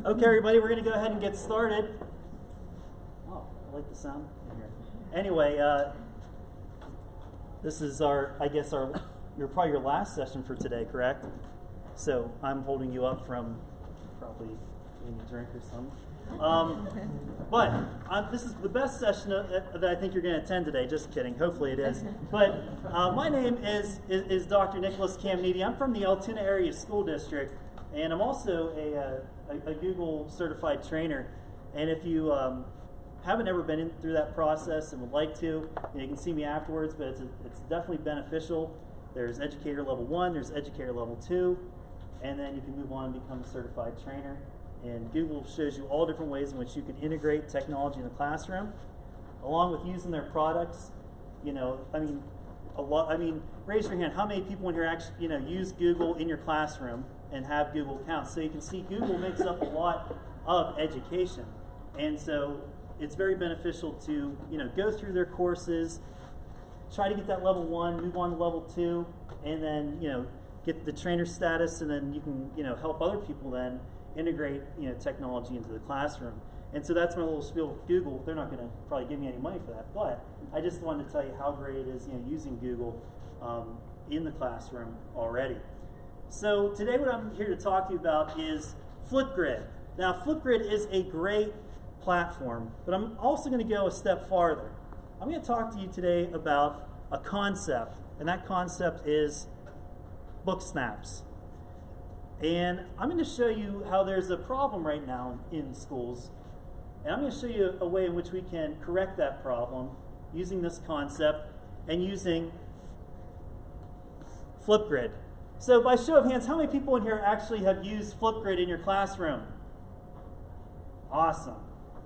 Okay, everybody, we're going to go ahead and get started. Oh, I like the sound in here. Anyway, this is you're probably your last session for today, correct? So I'm holding you up from probably eating a drink or something. But this is the best session that I think you're going to attend today. Just kidding. Hopefully it is. But my name is Dr. Nicholas Camniti. I'm from the Altoona Area School District, and I'm also a Google certified trainer. And if you haven't ever been through that process and would like to, you can see me afterwards, but it's definitely beneficial. There's Educator Level 1, there's Educator Level 2, and then you can move on and become a certified trainer. And Google shows you all different ways in which you can integrate technology in the classroom, along with using their products. You know, I mean, a lot. I mean, raise your hand. How many people in here actually, use Google in your classroom and have Google accounts? So you can see Google makes up a lot of education, and so it's very beneficial to go through their courses, try to get that level 1, move on to level 2, and then get the trainer status, and then you can help other people then integrate technology into the classroom. And so that's my little spiel with Google. They're not going to probably give me any money for that, but I just wanted to tell you how great it is using Google in the classroom already. So today what I'm here to talk to you about is Flipgrid. Now Flipgrid is a great platform, but I'm also going to go a step farther. I'm going to talk to you today about a concept, and that concept is book snaps. And I'm going to show you how there's a problem right now in schools, and I'm going to show you a way in which we can correct that problem using this concept and using Flipgrid. So by show of hands, how many people in here actually have used Flipgrid in your classroom? Awesome.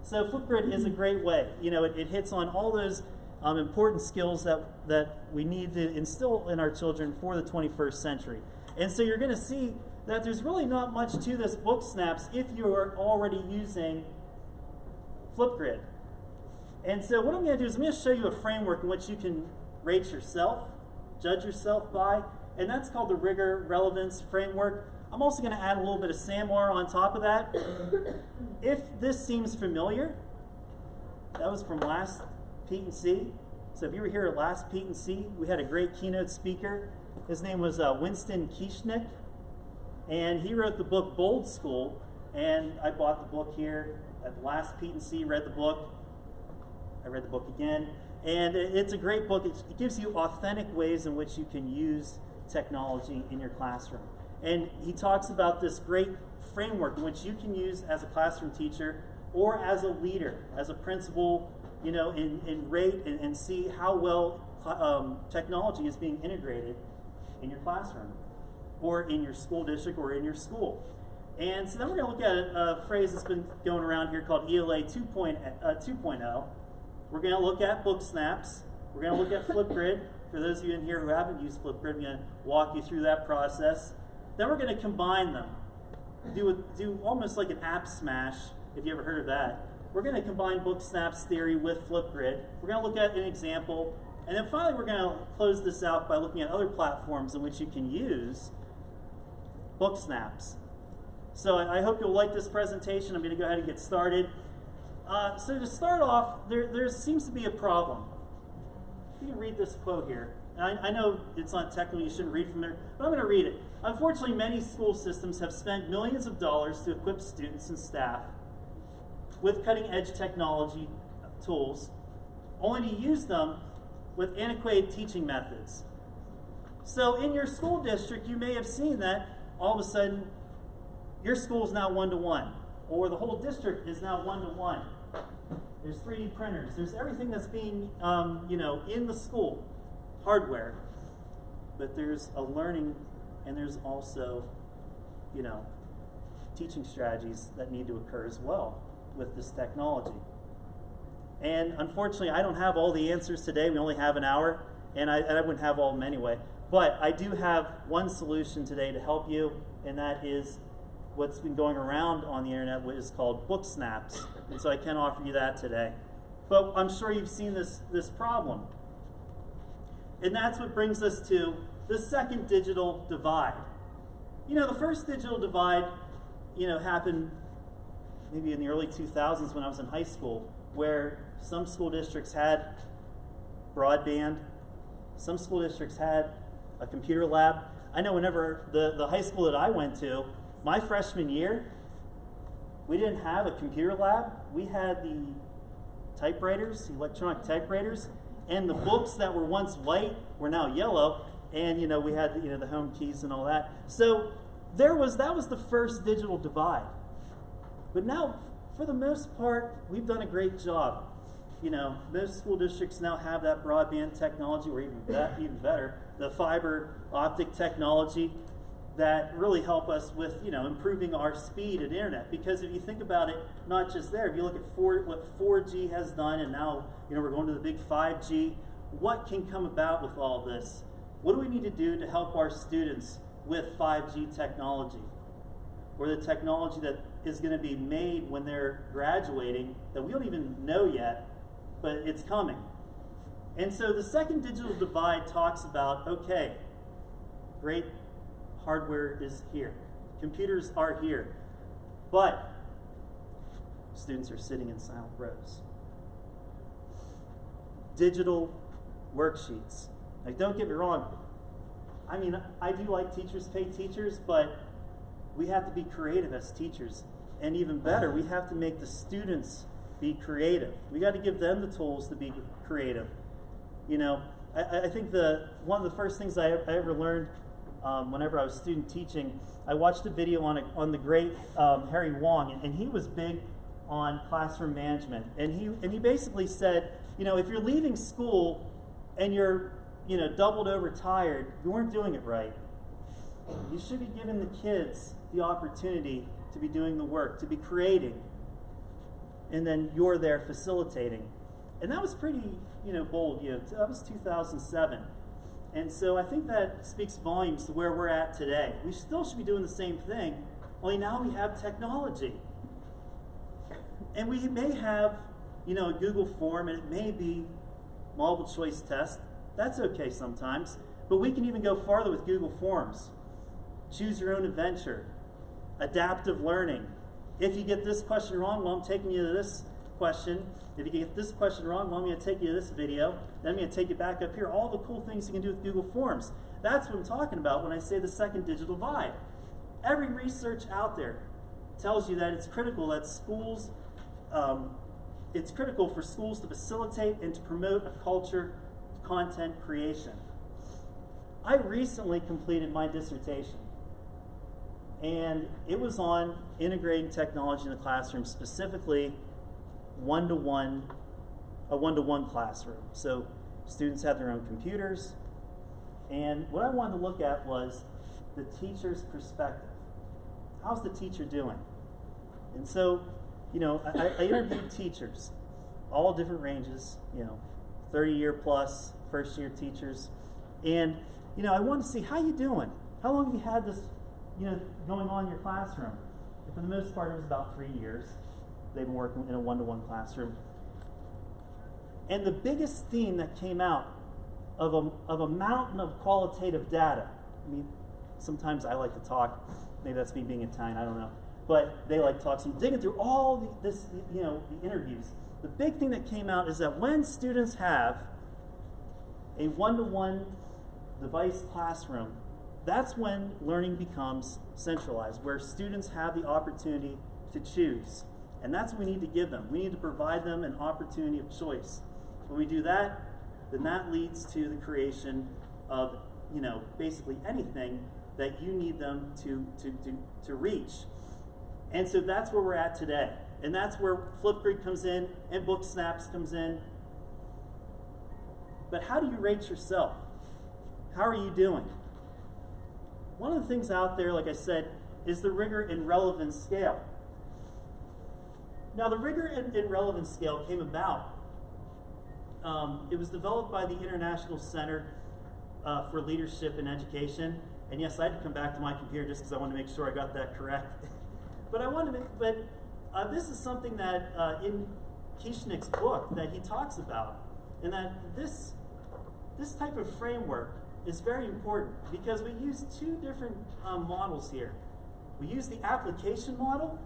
So Flipgrid is a great way. It hits on all those important skills that we need to instill in our children for the 21st century. And so you're going to see that there's really not much to this book snaps if you are already using Flipgrid. And so what I'm going to do is I'm going to show you a framework in which you can rate yourself, judge yourself by, and that's called the Rigor Relevance Framework. I'm also going to add a little bit of SAMR on top of that. If this seems familiar, that was from last P&C. So if you were here at last P&C, we had a great keynote speaker. His name was Winston Kieschnick, and he wrote the book Bold School, and I bought the book here at the last P&C, read the book. I read the book again, and it's a great book. It gives you authentic ways in which you can use technology in your classroom. And he talks about this great framework in which you can use as a classroom teacher or as a leader, as a principal, and rate and see how well technology is being integrated in your classroom or in your school district or in your school. And so then we're going to look at a phrase that's been going around here called ELA 2.0. We're going to look at book snaps. We're going to look at Flipgrid. For those of you in here who haven't used Flipgrid, I'm going to walk you through that process. Then we're going to combine them. Do almost like an app smash, if you ever heard of that. We're going to combine book snaps theory with Flipgrid. We're going to look at an example. And then finally we're going to close this out by looking at other platforms in which you can use book snaps. So I hope you'll like this presentation. I'm going to go ahead and get started. So to start off, there seems to be a problem. You can read this quote here. I know it's not technical, you shouldn't read from there, but I'm going to read it. Unfortunately, many school systems have spent millions of dollars to equip students and staff with cutting-edge technology tools, only to use them with antiquated teaching methods. So in your school district, you may have seen that all of a sudden your school is now one-to-one, or the whole district is now one-to-one. There's 3D printers. There's everything that's being, in the school, hardware. But there's a learning, and there's also, teaching strategies that need to occur as well with this technology. And unfortunately, I don't have all the answers today. We only have an hour, and I wouldn't have all of them anyway. But I do have one solution today to help you, and that is what's been going around on the internet, which is called book snaps. And so I can offer you that today. But I'm sure you've seen this problem. And that's what brings us to the second digital divide. The first digital divide, happened maybe in the early 2000s when I was in high school, where some school districts had broadband, some school districts had a computer lab. I know whenever the high school that I went to, my freshman year, we didn't have a computer lab. We had the typewriters, electronic typewriters, and the books that were once white were now yellow, and we had the home keys and all that. So that was the first digital divide. But now, for the most part, we've done a great job. Most school districts now have that broadband technology, or even better, the fiber optic technology that really help us with improving our speed at internet. Because if you think about it, not just there, if you look at what 4G has done, and now we're going to the big 5G, what can come about with all this? What do we need to do to help our students with 5G technology, or the technology that is going to be made when they're graduating that we don't even know yet, but it's coming? And so the second digital divide talks about, okay, great, hardware is here, computers are here, but students are sitting in silent rows. Digital worksheets. Like, don't get me wrong, I mean, I do like teachers pay teachers, but we have to be creative as teachers. And even better, we have to make the students be creative. We got to give them the tools to be creative. You know, I think one of the first things I ever learned whenever I was student teaching, I watched a video on the great Harry Wong, and he was big on classroom management. And he basically said, you know, if you're leaving school and you're, you know, doubled over tired, you weren't doing it right. You should be giving the kids the opportunity to be doing the work, to be creating, and then you're there facilitating. And that was pretty, you know, bold. You know, that was 2007. And so I think that speaks volumes to where we're at today. We still should be doing the same thing, only now we have technology. And we may have, you know, a Google form, and it may be multiple choice test. That's okay sometimes. But we can even go farther with Google Forms. Choose your own adventure. Adaptive learning. If you get this question wrong, well, I'm taking you to this question. If you get this question wrong, well, I'm going to take you to this video. Then I'm going to take you back up here. All the cool things you can do with Google Forms. That's what I'm talking about when I say the second digital divide. Every research out there tells you that it's critical that schools, it's critical for schools to facilitate and to promote a culture of content creation. I recently completed my dissertation, and it was on integrating technology in the classroom, specifically a one-to-one classroom. So students have their own computers, and what I wanted to look at was the teacher's perspective. How's the teacher doing? And so, you know, I interviewed teachers, all different ranges, you know, 30-year plus, first-year teachers, and, you know, I wanted to see, how you doing? How long have you had this, you know, going on in your classroom? And for the most part, it was about 3 years. They've been working in a one-to-one classroom. And the biggest theme that came out of a mountain of qualitative data, I mean, sometimes I like to talk, maybe that's me being Italian, I don't know, but they like to talk, so I'm digging through all the interviews. The big thing that came out is that when students have a one-to-one device classroom, that's when learning becomes centralized, where students have the opportunity to choose. And that's what we need to give them. We need to provide them an opportunity of choice. When we do that, then that leads to the creation of, you know, basically anything that you need them to reach. And so that's where we're at today. And that's where Flipgrid comes in and Book Snaps comes in. But how do you rate yourself? How are you doing? One of the things out there, like I said, is the rigor and relevance scale. Now, the rigor and relevance scale came about. It was developed by the International Center for Leadership in Education. And yes, I had to come back to my computer just because I wanted to make sure I got that correct. But this is something that in Kishnik's book that he talks about, and that this type of framework is very important because we use two different models here. We use the application model,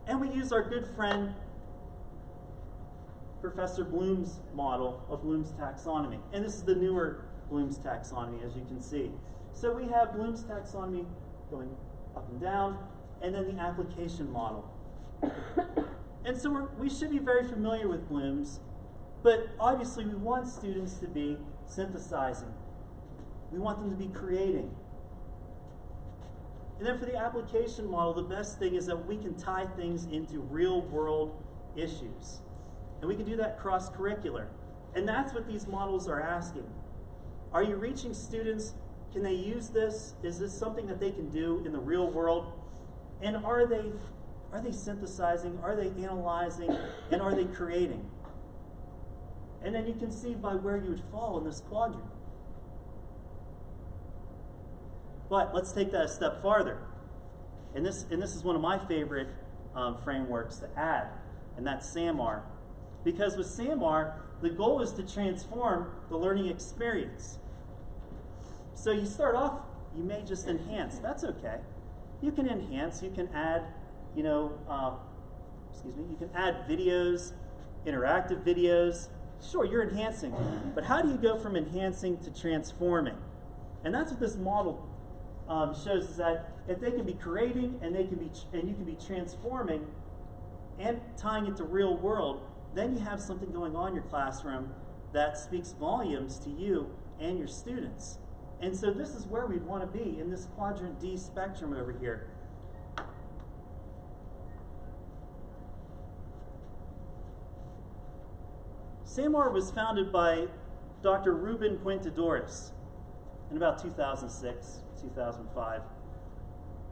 and we use our good friend Professor Bloom's model of Bloom's taxonomy. And this is the newer Bloom's taxonomy, as you can see. So we have Bloom's taxonomy going up and down, and then the application model. And so we should be very familiar with Bloom's, but obviously we want students to be synthesizing. We want them to be creating. And then for the application model, the best thing is that we can tie things into real-world issues. And we can do that cross-curricular. And that's what these models are asking. Are you reaching students? Can they use this? Is this something that they can do in the real world? And are they synthesizing? Are they analyzing? And are they creating? And then you can see by where you would fall in this quadrant. But let's take that a step farther. And this is one of my favorite frameworks to add, and that's SAMR. Because with SAMR, the goal is to transform the learning experience. So you start off, you may just enhance. That's okay. You can enhance. You can add, you can add videos, interactive videos. Sure, you're enhancing. But how do you go from enhancing to transforming? And that's what this model shows, is that if they can be creating and you can be transforming and tying it to real world, then you have something going on in your classroom that speaks volumes to you and your students. And so this is where we'd want to be in this quadrant D spectrum over here. SAMR was founded by Dr. Ruben Puentedores in about 2006, 2005.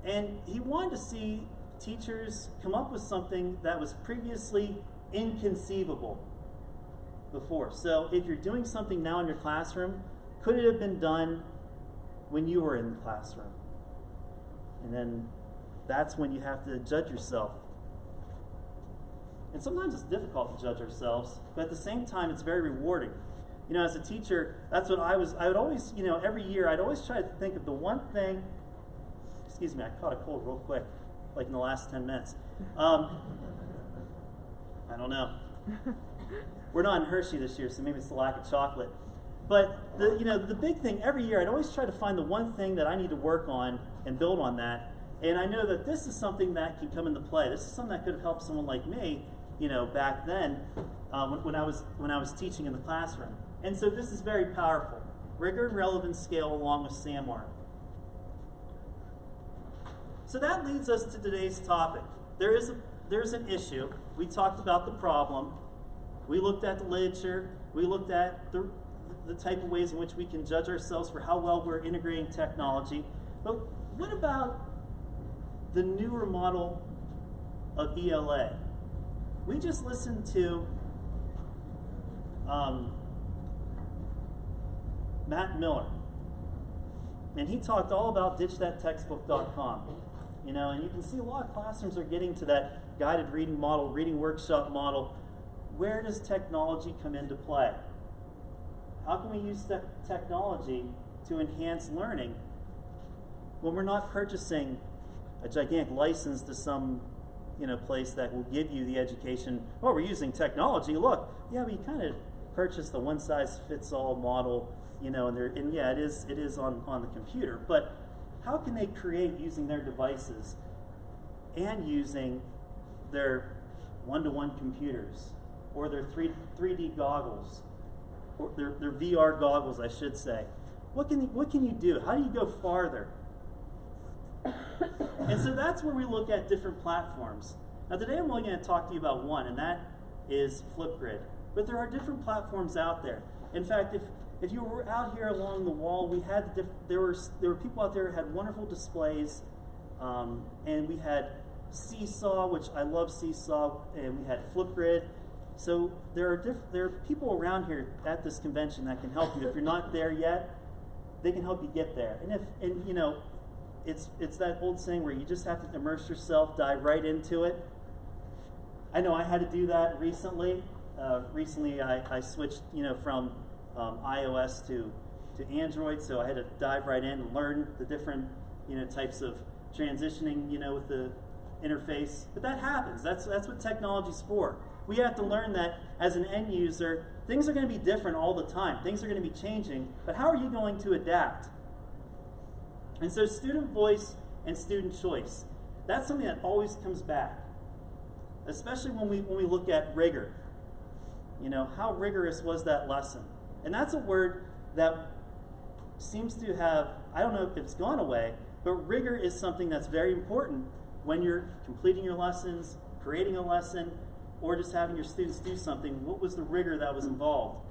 And he wanted to see teachers come up with something that was previously inconceivable before. So if you're doing something now in your classroom, could it have been done when you were in the classroom? And then that's when you have to judge yourself. And sometimes it's difficult to judge ourselves, but at the same time, it's very rewarding. You know, as a teacher, that's what I would always, every year, I'd always try to think of the one thing. Excuse me, I caught a cold real quick, like in the last 10 minutes. I don't know. We're not in Hershey this year, so maybe it's the lack of chocolate. But the big thing every year, I'd always try to find the one thing that I need to work on and build on that. And I know that this is something that can come into play. This is something that could have helped someone like me, back then when I was teaching in the classroom. And so this is very powerful. Rigor and relevance scale along with SAMR. So that leads us to today's topic. There's an issue. We talked about the problem. We looked at the literature. We looked at the type of ways in which we can judge ourselves for how well we're integrating technology. But what about the newer model of ELA? We just listened to Matt Miller, and he talked all about ditchthattextbook.com. And you can see a lot of classrooms are getting to that guided reading model, reading workshop model. Where does technology come into play? How can we use technology to enhance learning when we're not purchasing a gigantic license to some place that will give you the education? Oh, we're using technology. Look, yeah, we kind of purchased the one-size-fits-all model, and yeah, it is on the computer. But how can they create using their devices and using their one-to-one computers or their 3D goggles, or their VR goggles, I should say? What can you do? How do you go farther? And so that's where we look at different platforms. Now today I'm only going to talk to you about one, and that is Flipgrid. But there are different platforms out there. In fact, if you were out here along the wall, we had there were people out there who had wonderful displays, and we had Seesaw, which I love Seesaw, and we had Flipgrid. So there are people around here at this convention that can help you. If you're not there yet, they can help you get there. It's that old saying where you just have to immerse yourself, dive right into it. I know I had to do that recently. I switched, from iOS to Android, so I had to dive right in and learn the different, types of transitioning, with the interface. But that happens. That's what technology's for. We have to learn that as an end user, things are going to be different all the time. Things are going to be changing. But how are you going to adapt? And so student voice and student choice, that's something that always comes back, especially when we look at rigor. How rigorous was that lesson? And that's a word that seems to have, I don't know if it's gone away, but rigor is something that's very important when you're completing your lessons, creating a lesson, or just having your students do something. What was the rigor that was involved?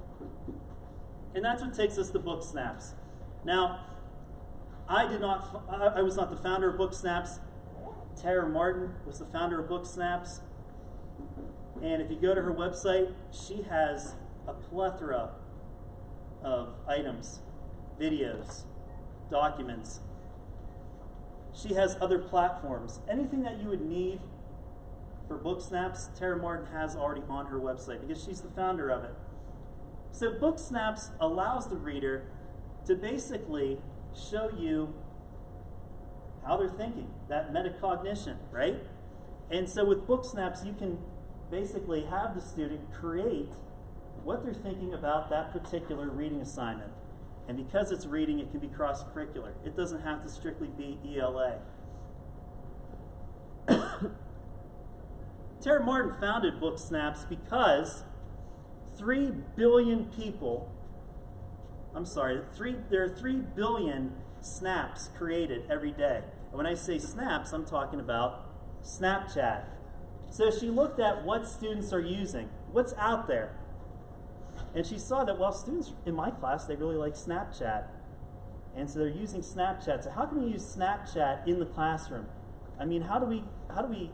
And that's what takes us to Book Snaps. Now, I was not the founder of Book Snaps. Tara Martin was the founder of Book Snaps. And if you go to her website, she has a plethora of items, videos, documents. She has other platforms. Anything that you would need for book snaps, Tara Martin has already on her website because she's the founder of it. So book snaps allows the reader to basically show you how they're thinking, that metacognition, right? And so with book snaps, you can basically have the student create what they're thinking about that particular reading assignment. And because it's reading, it can be cross-curricular. It doesn't have to strictly be ELA. Tara Martin founded Book Snaps because 3 billion people, there are 3 billion snaps created every day. And when I say snaps, I'm talking about Snapchat. So she looked at what students are using, what's out there. And she saw that, well, students in my class, they really like Snapchat. And so they're using Snapchat. So how can we use Snapchat in the classroom? I mean, how do we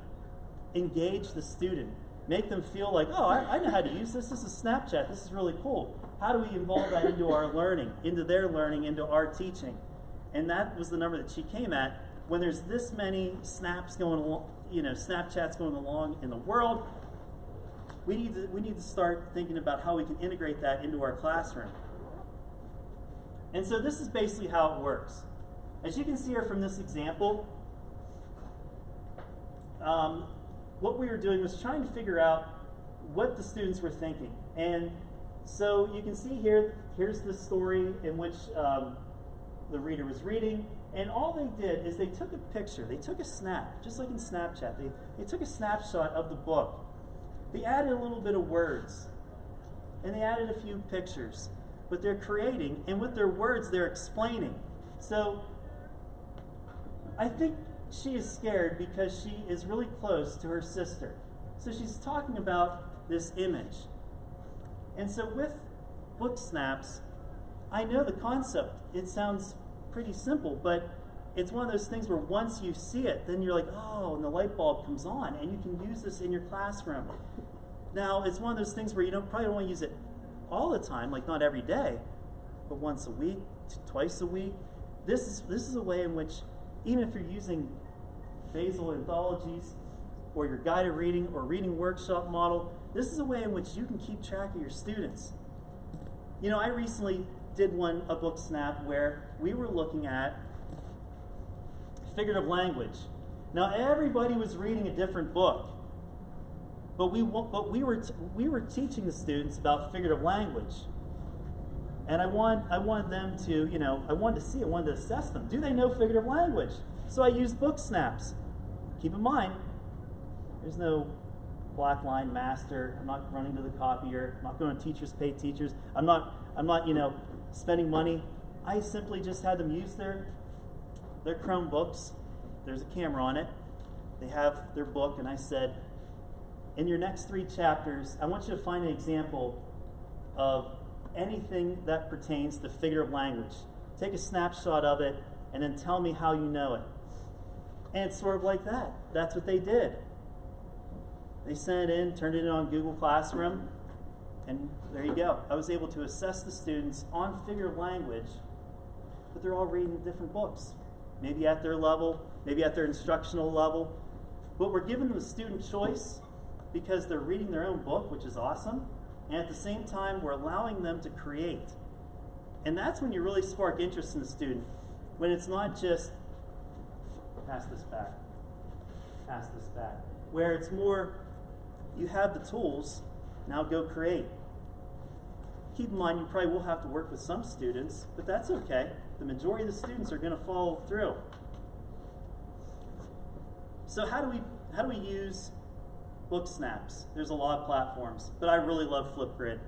engage the student? Make them feel like, oh, I know how to use this. This is Snapchat. This is really cool. How do we involve that into our learning, into their learning, into our teaching? And that was the number that she came at. When there's this many snaps going along, Snapchats going along in the world, we need to start thinking about how we can integrate that into our classroom. And so this is basically how it works. As you can see here from this example, what we were doing was trying to figure out what the students were thinking. And so you can see here, here's the story in which the reader was reading. And all they did is they took a picture, they took a snap, just like in Snapchat. They took a snapshot of the book. They added a little bit of words, and they added a few pictures. But they're creating, and with their words, they're explaining. So I think she is scared because she is really close to her sister. So she's talking about this image. And so with book snaps, I know the concept. It sounds pretty simple, but it's one of those things where once you see it, then you're like, oh, and the light bulb comes on, and you can use this in your classroom. Now, it's one of those things where you probably don't want to use it all the time, like not every day, but once a week, twice a week. This is a way in which, even if you're using basal anthologies or your guided reading or reading workshop model, this is a way in which you can keep track of your students. You know, I recently did a book snap where we were looking at figurative language. Now everybody was reading a different book, but we were teaching the students about figurative language, and I wanted them to, I wanted to assess them. Do they know figurative language? So I used book snaps. Keep in mind, there's no black line master. I'm not running to the copier. I'm not going to teachers pay teachers. I'm not spending money. I simply just had them use their Chromebooks. There's a camera on it. They have their book, and I said, in your next 3 chapters, I want you to find an example of anything that pertains to figurative language. Take a snapshot of it, and then tell me how you know it. And it's sort of like that. That's what they did. They sent it in, turned it in on Google Classroom, and there you go. I was able to assess the students on figurative language, but they're all reading different books. Maybe at their level, maybe at their instructional level. But we're giving them a student choice because they're reading their own book, which is awesome. And at the same time, we're allowing them to create. And that's when you really spark interest in the student. When it's not just, pass this back, where it's more, you have the tools, now go create. Keep in mind, you probably will have to work with some students, but that's okay. The majority of the students are going to follow through. So how do we use book snaps? There's a lot of platforms, but I really love Flipgrid.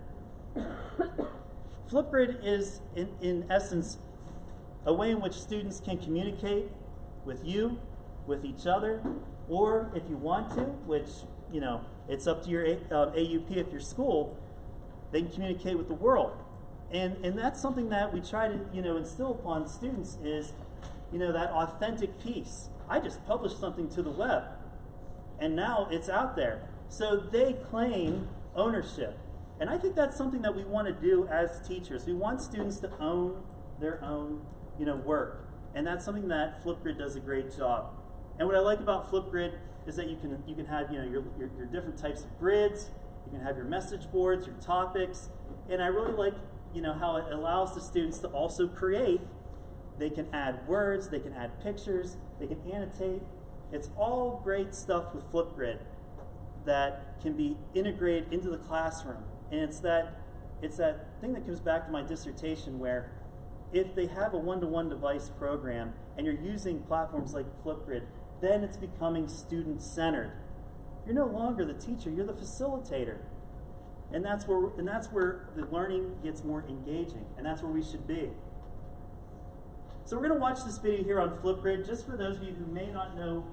Flipgrid is, in essence, a way in which students can communicate with you, with each other, or if you want to, which, it's up to your AUP at your school, they can communicate with the world. And that's something that we try to, instill upon students is, that authentic piece. I just published something to the web, and now it's out there. So they claim ownership. And I think that's something that we want to do as teachers. We want students to own their own, work. And that's something that Flipgrid does a great job. And what I like about Flipgrid is that you can have, your different types of grids, you can have your message boards, your topics, and I really like, how it allows the students to also create. They can add words, they can add pictures, they can annotate. It's all great stuff with Flipgrid that can be integrated into the classroom. And it's that thing that comes back to my dissertation where if they have a one-to-one device program and you're using platforms like Flipgrid, then it's becoming student-centered. You're no longer the teacher, you're the facilitator. And that's where the learning gets more engaging, and that's where we should be. So we're going to watch this video here on Flipgrid, just for those of you who may not know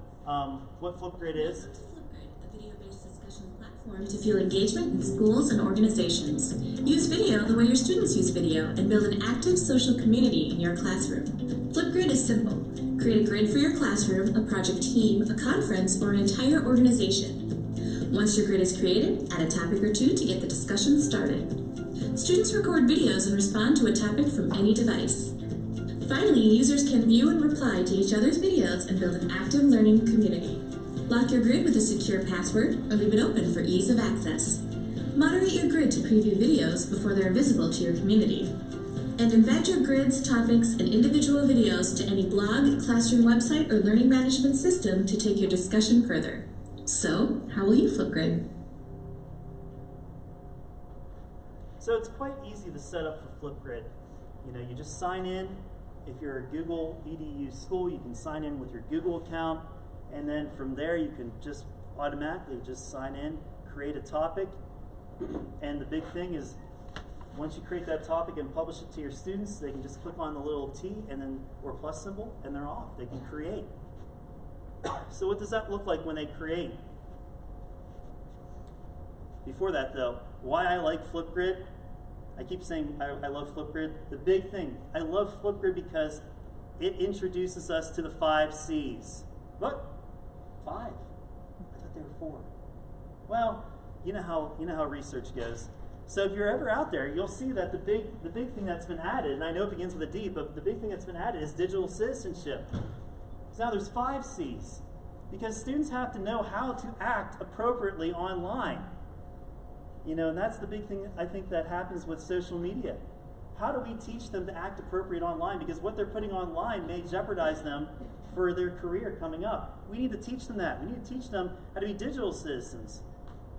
what Flipgrid is. Welcome to Flipgrid, a video-based discussion platform to fuel engagement in schools and organizations. Use video the way your students use video and build an active social community in your classroom. Flipgrid is simple. Create a grid for your classroom, a project team, a conference, or an entire organization. Once your grid is created, add a topic or two to get the discussion started. Students record videos and respond to a topic from any device. Finally, users can view and reply to each other's videos and build an active learning community. Lock your grid with a secure password or leave it open for ease of access. Moderate your grid to preview videos before they're visible to your community. And embed your grids, topics, and individual videos to any blog, classroom website, or learning management system to take your discussion further. So, how will you Flipgrid? So it's quite easy to set up for Flipgrid. You just sign in. If you're a Google EDU school, you can sign in with your Google account, and then from there you can just automatically just sign in, create a topic, and the big thing is once you create that topic and publish it to your students, they can just click on the little T and then or plus symbol, and they're off. They can create. So what does that look like when they create? Before that though, why I like Flipgrid, I keep saying I love Flipgrid. The big thing, I love Flipgrid because it introduces us to the 5 C's. What? 5? I thought there were 4. Well, you know how research goes. So if you're ever out there, you'll see that the big thing that's been added, and I know it begins with a D, but the big thing that's been added is digital citizenship. So now there's 5 C's, because students have to know how to act appropriately online. And that's the big thing I think that happens with social media. How do we teach them to act appropriate online? Because what they're putting online may jeopardize them for their career coming up. We need to teach them that. We need to teach them how to be digital citizens.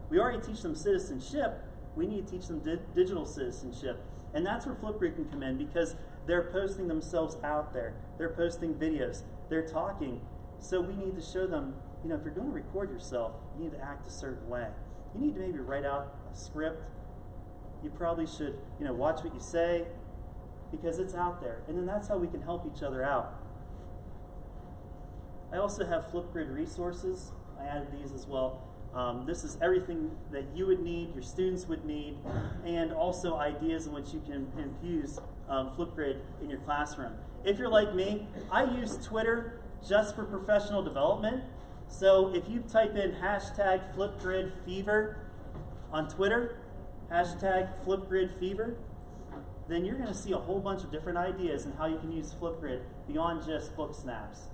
We already teach them citizenship. We need to teach them digital citizenship. And that's where Flipgrid can come in, because they're posting themselves out there. They're posting videos. They're talking. So we need to show them, if you're going to record yourself, you need to act a certain way. You need to maybe write out a script. You probably should, watch what you say, because it's out there. And then that's how we can help each other out. I also have Flipgrid resources. I added these as well. This is everything that you would need, your students would need, and also ideas in which you can infuse Flipgrid in your classroom. If you're like me, I use Twitter just for professional development. So if you type in #FlipGridFever on Twitter, #FlipGridFever, then you're going to see a whole bunch of different ideas and how you can use Flipgrid beyond just book snaps.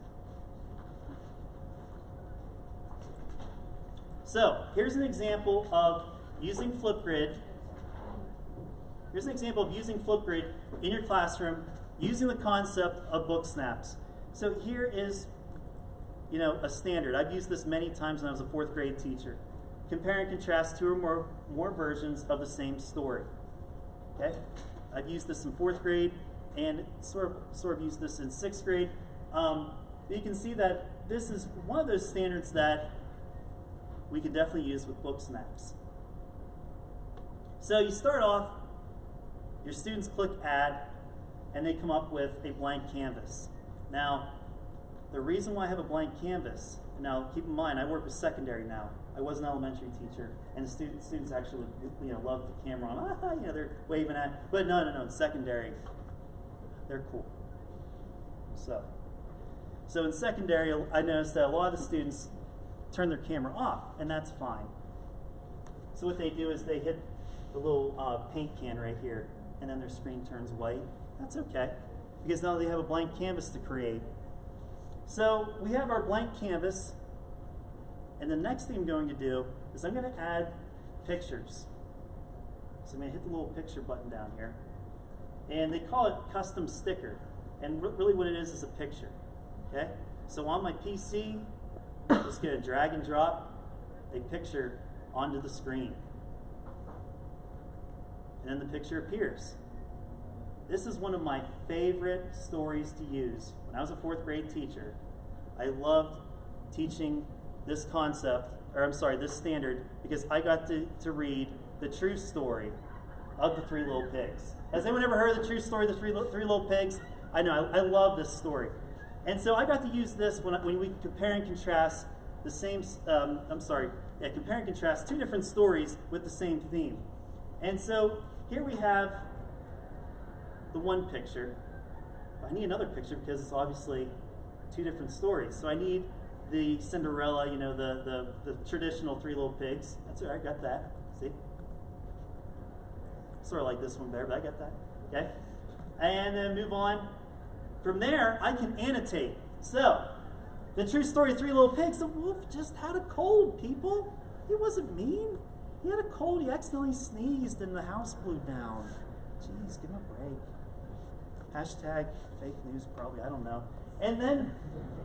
So here's an example of using Flipgrid. Here's an example of using Flipgrid in your classroom using the concept of book snaps. So here is a standard. I've used this many times when I was a 4th grade teacher. Compare and contrast 2 or more versions of the same story. Okay? I've used this in 4th grade and sort of used this in 6th grade. You can see that this is one of those standards that we can definitely use with book snaps. So you start off, your students click add, and they come up with a blank canvas. Now, the reason why I have a blank canvas, now keep in mind, I work with secondary now. I was an elementary teacher, and the students actually love the camera on. They're waving at. But no, in secondary, they're cool. So in secondary, I noticed that a lot of the students turn their camera off, and that's fine. So what they do is they hit the little paint can right here, and then their screen turns white. That's okay, because now they have a blank canvas to create. So we have our blank canvas, and the next thing I'm going to do is I'm going to add pictures. So I'm going to hit the little picture button down here. And they call it custom sticker. And really what it is a picture. Okay? So on my PC, I'm just going to drag and drop a picture onto the screen. And then the picture appears. This is one of my favorite stories to use. When I was a 4th grade teacher, I loved teaching this concept, or I'm sorry, this standard, because I got to read the true story of the 3 little pigs. Has anyone ever heard the true story of the three little pigs? I know, I love this story. And so I got to use this when we compare and contrast the same, compare and contrast 2 different stories with the same theme. And so here we have the one picture. I need another picture because it's obviously 2 different stories. So I need the Cinderella, you know, the traditional 3 little pigs. That's all right, got that. See? Sort of like this one better, but I got that. Okay? And then move on. From there, I can annotate. So, the true story of 3 little pigs, the wolf just had a cold, people. He wasn't mean. He had a cold, he accidentally sneezed and the house blew down. Jeez, give him a break. Hashtag fake news, probably, I don't know. And then,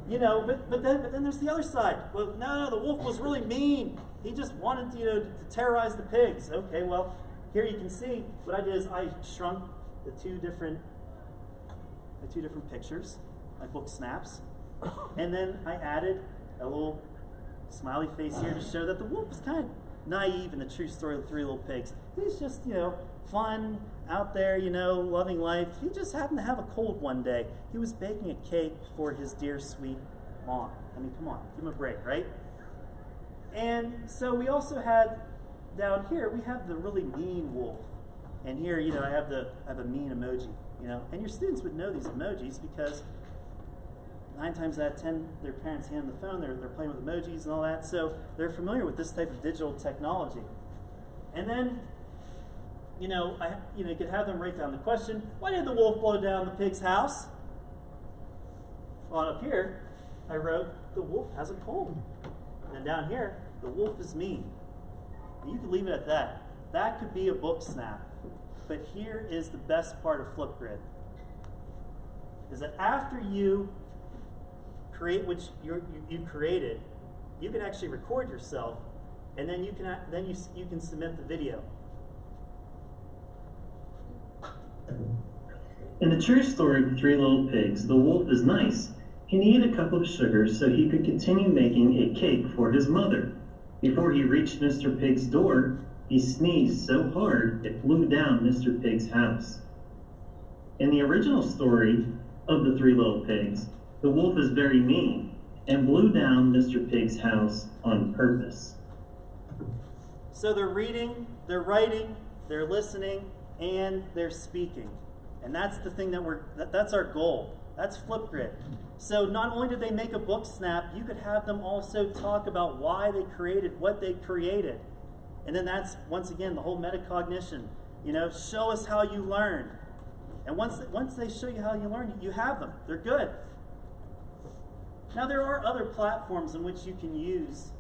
you know, but then there's the other side. Well, no, the wolf was really mean. He just wanted, you know, to terrorize the pigs. Okay, well, here you can see what I did is I shrunk the two different pictures, my book snaps, and then I added a little smiley face here to show that the wolf was kind of naive in the true story of the 3 little pigs. He's just, you know, fun, out there, you know, loving life. He just happened to have a cold one day. He was baking a cake for his dear sweet mom. I mean, come on, give him a break, right? And so we also had, down here, we have the really mean wolf. And here, you know, I have a mean emoji, you know. And your students would know these emojis because 9 times out of 10, their parents hand them the phone, they're playing with emojis and all that, so they're familiar with this type of digital technology. And then, you know, you could have them write down the question, why did the wolf blow down the pig's house? Well, up here, I wrote, the wolf has a cold. And down here, the wolf is mean. And you could leave it at that. That could be a book snap. But here is the best part of Flipgrid, is that after you create what you created, you can actually record yourself, and then you can submit the video. In the true story of the 3 little pigs, the wolf is nice. He needed a cup of sugar so he could continue making a cake for his mother. Before he reached Mr. Pig's door, he sneezed so hard it blew down Mr. Pig's house. In the original story of the 3 little pigs, the wolf is very mean and blew down Mr. Pig's house on purpose. So they're reading, they're writing, they're listening, and they're speaking. And that's the thing that's our goal. That's Flipgrid. So not only did they make a book snap, you could have them also talk about why they created what they created. And then that's, once again, the whole metacognition. You know, show us how you learn. And once they show you how you learn, you have them. They're good. Now there are other platforms in which you can use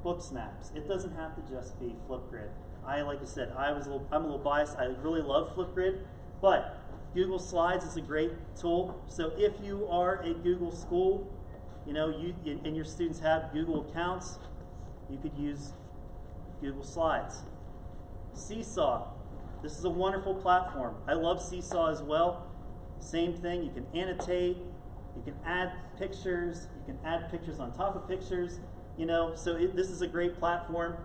book snaps. It doesn't have to just be Flipgrid. Like I said, I'm a little biased. I really love Flipgrid, but Google Slides is a great tool. So if you are a Google school, you know, and your students have Google accounts, you could use Google Slides. Seesaw. This is a wonderful platform. I love Seesaw as well. Same thing. You can annotate. You can add pictures. You can add pictures on top of pictures. You know, so this is a great platform.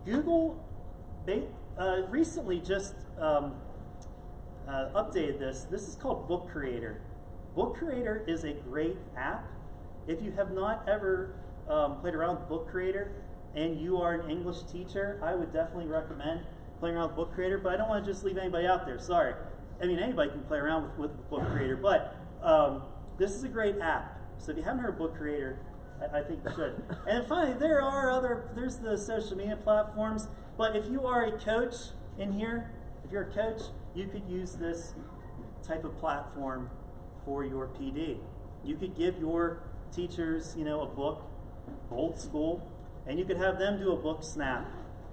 Google recently just updated this. This is called Book Creator. Book Creator is a great app. If you have not ever played around with Book Creator and you are an English teacher, I would definitely recommend playing around with Book Creator, but I don't want to just leave anybody out there. Sorry. I mean, anybody can play around with Book Creator, but this is a great app. So if you haven't heard of Book Creator, I think you should. And finally, there's the social media platforms. But if you are a coach in here, if you're a coach, you could use this type of platform for your PD. You could give your teachers, a book, old school, and you could have them do a book snap,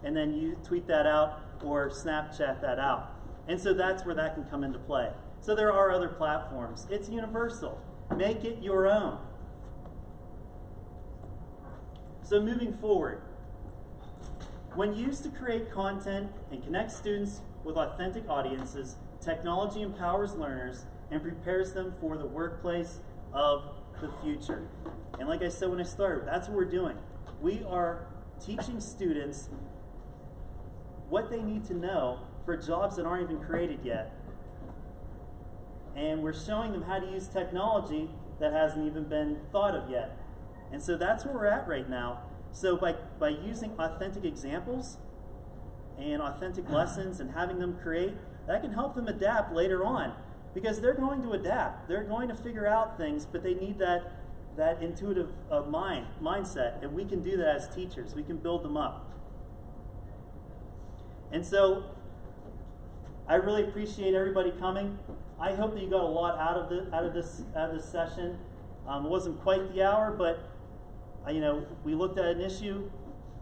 and then you tweet that out or Snapchat that out. And so that's where that can come into play. So there are other platforms. It's universal. Make it your own. So moving forward, when used to create content and connect students with authentic audiences, technology empowers learners and prepares them for the workplace of the future. And like I said when I started, that's what we're doing. We are teaching students what they need to know for jobs that aren't even created yet. And we're showing them how to use technology that hasn't even been thought of yet. And so that's where we're at right now. So by using authentic examples and authentic lessons and having them create, that can help them adapt later on. Because they're going to adapt. They're going to figure out things, but they need that intuitive mindset. And we can do that as teachers. We can build them up. And so I really appreciate everybody coming. I hope that you got a lot out of this session. It wasn't quite the hour, but we looked at an issue.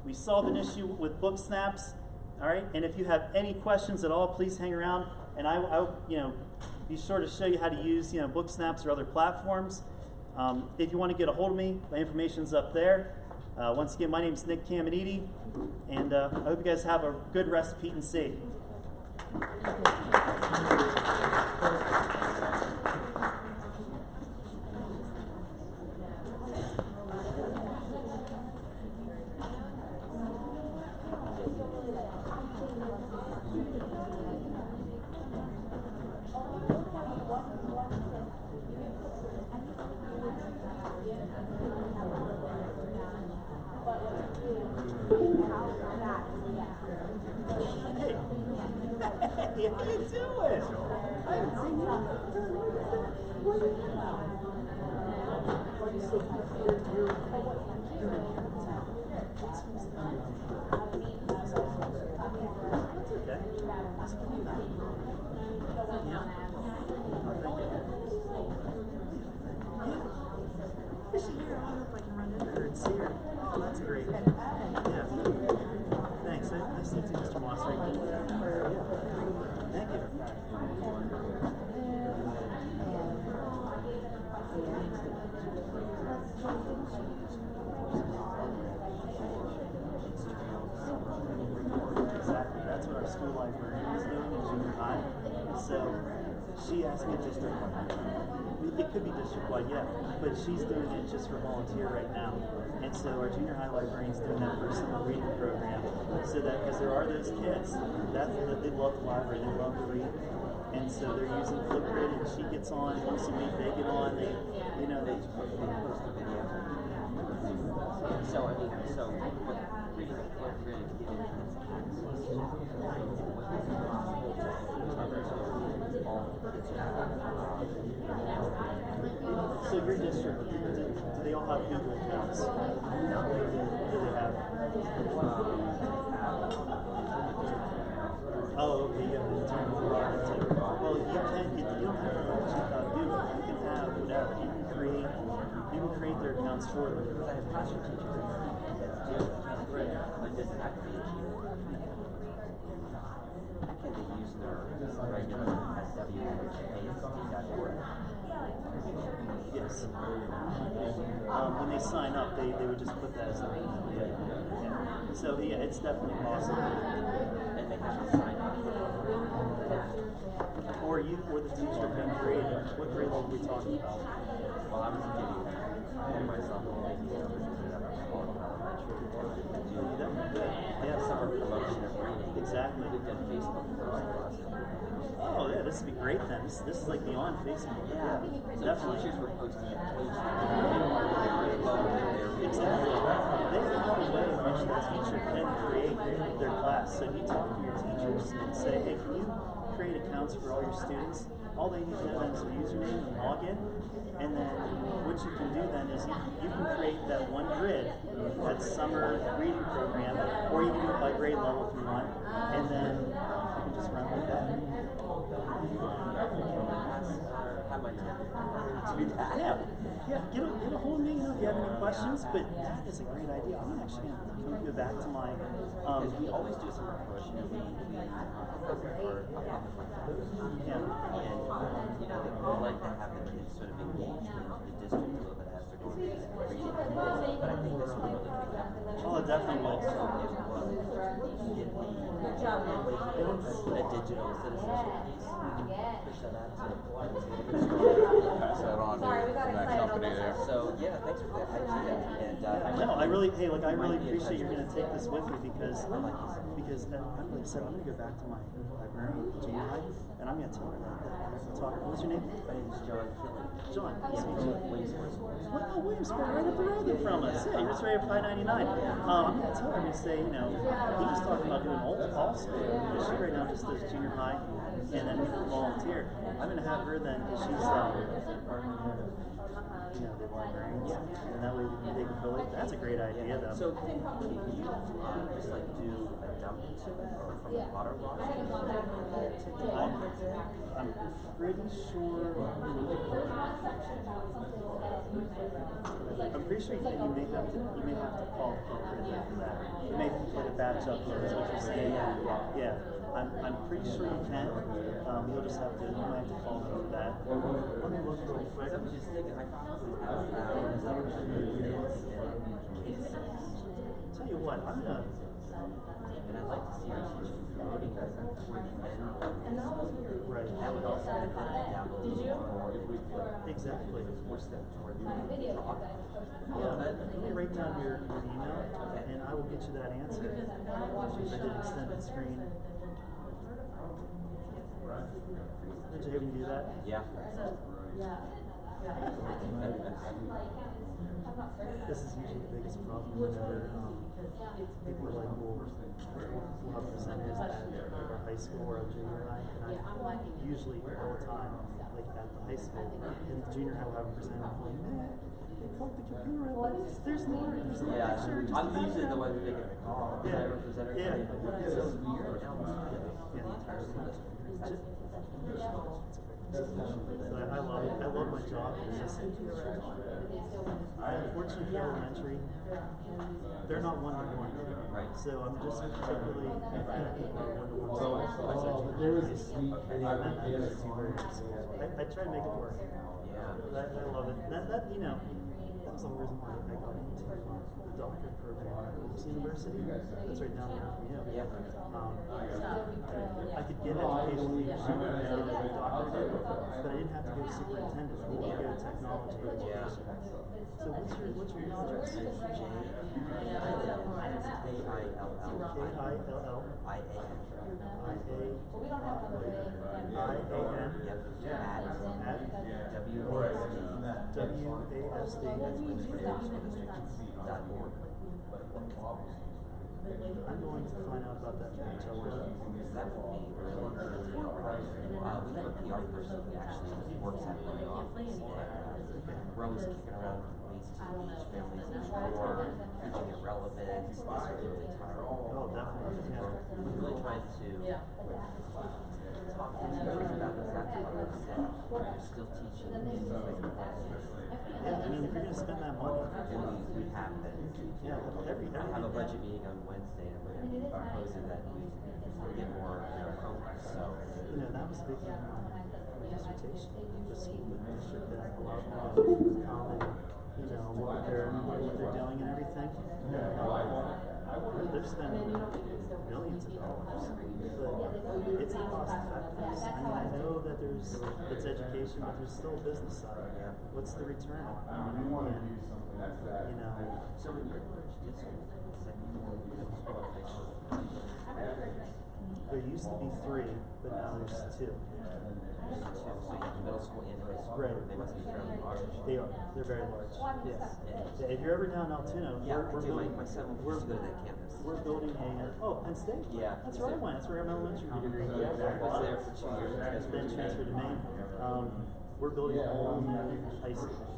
We solved an issue with book snaps. All right. And if you have any questions at all, please hang around, and I'll be sure to show you how to use book snaps or other platforms. If you want to get a hold of me, my information's up there. Once again, my name's Nick Caminiti, and I hope you guys have a good rest of Pete and C. Hey, how you doing? I haven't seen you. That's okay. Is she here? I don't know if I can run into her and see her. Oh, that's great. Yeah. Thanks. Nice to meet you, Mr. Moss. Thank you. Exactly. That's what our school librarian is doing in junior high. So she asked me district-wide. It could be district-wide, yeah, but she's doing it just for volunteer right now. And so our junior high librarian's doing that for a summer reading program. So that, because there are those kids, they love the library, they love to read. And so they're using Flipgrid, and she gets on once a week, they get on, they post the video. So reading Flipgrid So your district, do they all have Google accounts? Do they have? Oh, okay, you have an internal login. Well, you don't have to check out Google. You can have whatever. You can create their accounts for them. because I have classroom teachers. Right. Like this activate can they use their regular SWASD.org? Yes. When they sign up, they would just put that as their email. Yeah. So yeah, it's definitely possible. And they have to sign up. Or the teacher can create it. What grade level are we talking about? Well, I was giving myself a Yeah, summer promotion of reading. exactly. We've done Facebook for Oh yeah, this would be great then. This is like beyond Facebook. Yeah. So Definitely. teachers were posting it. Exactly. They have a way in which the teacher can create their class. So you talk to your teachers and say, hey, can you create accounts for all your students? all they need to know then is their username and login. And then what you can do then is you can create that one grid, that summer reading program, or you can do it by grade level if you want, and then you can just run with that. Have my time. Yeah, get a hold of me, you know, if you have any questions, but that is a great idea. I'm actually going to go back to my, Because we always do summer push, you know, we for yeah. and you know, we like to have the kids sort of engage with the district a little bit as they're going through reading. But I think this will really pick up. Oh, it definitely will. Also, it will get the digital citizenship piece. Push that out to Pass that on to that company there. So yeah, thanks for that. I see that. And No, I really appreciate you're going to take this with me because like I said, I'm going to go back to my librarian, junior high, and I'm going to tell her that. Talk. What's your name? my name is John Killen. John. Nice to meet you. Williamsport. Oh, Williamsport, right up the road there from us. Yeah, you're just right up I-99. I'm going to tell her, I'm going to say, you know, he was talking about doing all school. She right now just does junior high, and then volunteer. I'm going to have her then, because she's you know, the librarians, and that way they can fill it. That's a great idea, though. So can you just like do a dump into it or from the water wash? I'm pretty sure. I'm pretty sure you may have to call Flipgrid for that. You may get a batch upload, is what you're saying. Yeah. I'm pretty sure you can. You'll just have to call them for that. Let me look real quick. I was just thinking I probably have Tell you what, I'm gonna. and I'd like to see our teachers promoting that toward the end. Right. That would also benefit the download more if we could Exactly. force them toward the talk. Yeah, let me write down your email, and I will get you that answer. I did extended screen. Did you even do that? Yeah. This is usually the biggest problem whenever people are like, we'll have presenters at our high school or our junior high, and I usually all the time, like at the high school, and the junior high will have a presenter, I'm like, man, they plugged the computer in, there's no Yeah, picture, just I'm usually the one making the call. Yeah. I represent her. Yeah. So weird. Yeah. So I love it. I love my job. It's just, unfortunately, for elementary, they're not one-to-one. Right. So I'm just particularly I try to make it work. yeah. I love it. That you know, that was the reason why I got into the doctorate program at Wilkes University. That's right down there from you. Yeah. I could get education leadership and get a doctorate, but I didn't have to go superintendent. I needed to go technology education. So what's your email address? WASD.org. I'm going to find out about that from HR. That would be really good. We have a PR person who actually works at my office. We're always kicking around ways to teach families more, teaching it relevant, this sort of really tired. Oh, definitely. Yeah. We're really trying to talk to teachers about exactly what they said. We're still teaching things like that. Yeah, I mean, if you're going to spend that money, And we have been. yeah, I have a budget meeting on Wednesday, and we're going to be proposing that we get more Chromebooks. So, you know, that was a big thing in my dissertation. The school district that a lot of how they, you know, what they're doing and everything. They're spending millions of dollars, but it's the cost effectiveness. I mean, I know that it's education, but there's still a business side. What's the return? And, you know, so when you're district, There used to be 3, but now there's 2. So you have middle school and high school. Right. They must be fairly large. They are. They're very large. Yes. Yeah, if you're ever down Altoona, Yeah, we're building. my son we're, used to go to that campus. We're building a Penn State. Yeah, That's he's where I there. went. That's where I got my elementary degree. I was there for 2 years. Then transferred to Maine. We're building a whole new high school.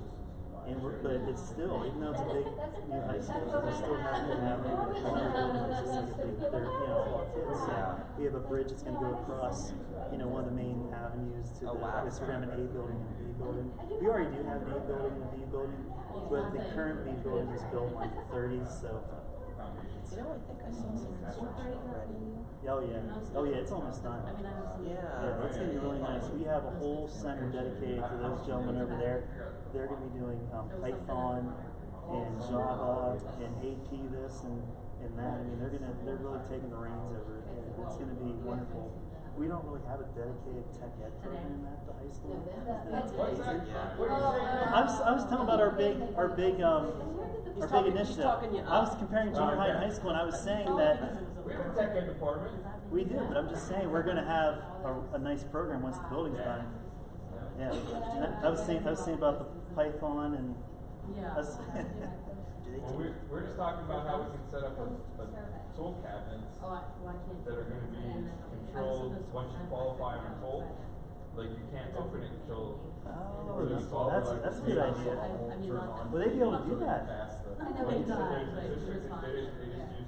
And but it's still, even though it's a big new high school, we still have to have one of the buildings is like a big, they're, kids. So we have a bridge that's going to go across, one of the main avenues to Oh, the, wow. so we're going to have an A building and a B building. We already do have an A building and a B building, but the current B building was built in like the 30s, so. You know, I think I saw some construction already. Oh yeah, it's almost done. Yeah, it's gonna be really nice. We have a whole center dedicated to those gentlemen over there. They're gonna be doing Python and Java and AP this and that. I mean, they're really taking the reins over it. And it's gonna be wonderful. We don't really have a dedicated tech ed program at the high school. That's amazing. I was telling about our big initiative. I was comparing junior high and high school, and I was saying that We have a tech ed department. we do, but I'm just saying we're going to have a nice program once the building's done. Yeah, and I was saying about the Python and. Us. Well, we're just talking about how we can set up a tool cabinets that are going to be controlled once you qualify on a tool. Like you can't open it until. That's a good idea. Will they be able to do that? They just use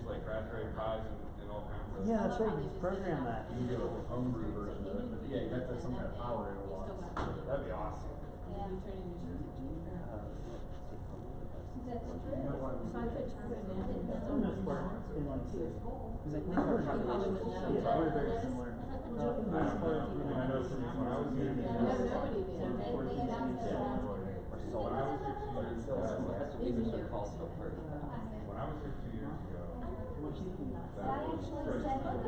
like Raspberry Pis and all kinds of. Yeah, that's right. You program that. You can get a homebrew version of it, but yeah, you have to have some kind of power in it. That'd be awesome. That's true. So I could turn it in. We're very similar. I know from when I was here. When I was here 2 years ago. I actually said that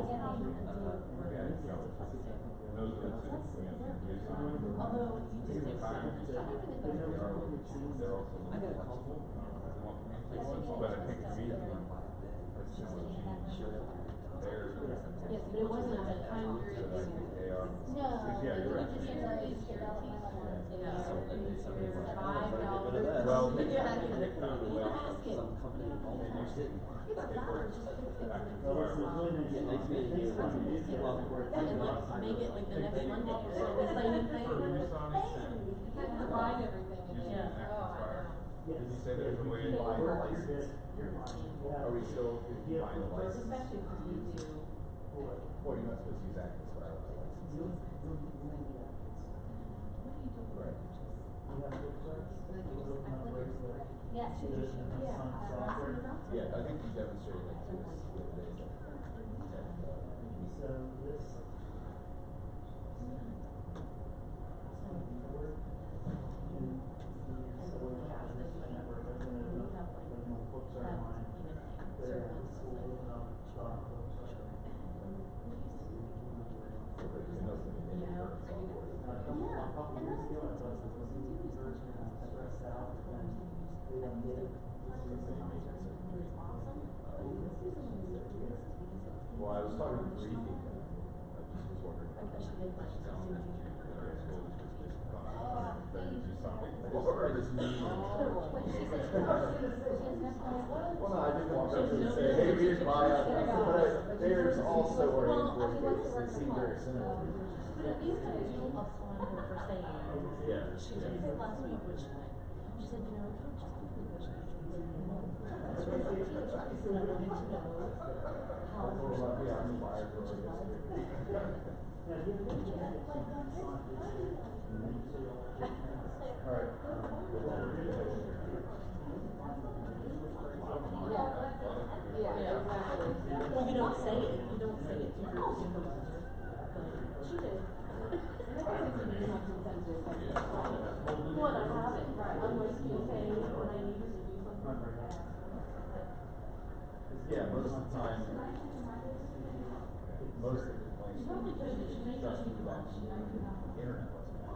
Those are the two. although you They're also. I got a call from But I think the meeting. That's just what they're. yes, but it wasn't a time period. They are. No. Yeah, you're right. Well, they picked on the way. some company almost didn't. And make it like the next Monday or so, the same thing. Provide everything. Did you say there's a way to buy a license? Are we still buying the license? Especially if you do. Well, you're not supposed to use Active wireless license. Right. Yes. Yeah, I think you demonstrated like this the other day. So this. Well, I was talking to Reefy, I just was wondering. Or this meeting. Well, no, I didn't walk up and say, hey, we didn't buy it. But there's also our employees, they seem very similar. But at least I do applaud her for saying. Yeah. She did say last week, which she said, you know, it can't just be negotiations. That's right. So I wanted to know how. Yeah, I'm wired for it. All right. Yeah, exactly. You don't say it. You don't say it. You don't say it. She did. What I have it, right? Unless you say when I need to do something. Yeah, most of the time, most of the complaints just about internet wasn't.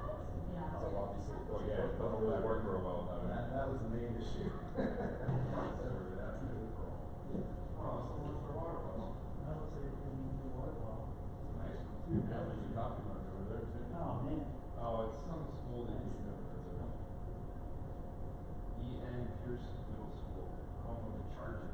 So obviously, Oh, yeah, it doesn't really work real well without it. that was the main issue. Yeah, there's a coffee mug over there too. Oh, man. Oh, it's some school that you know. E.N. Pierce Middle School, home of the Chargers.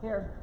Here.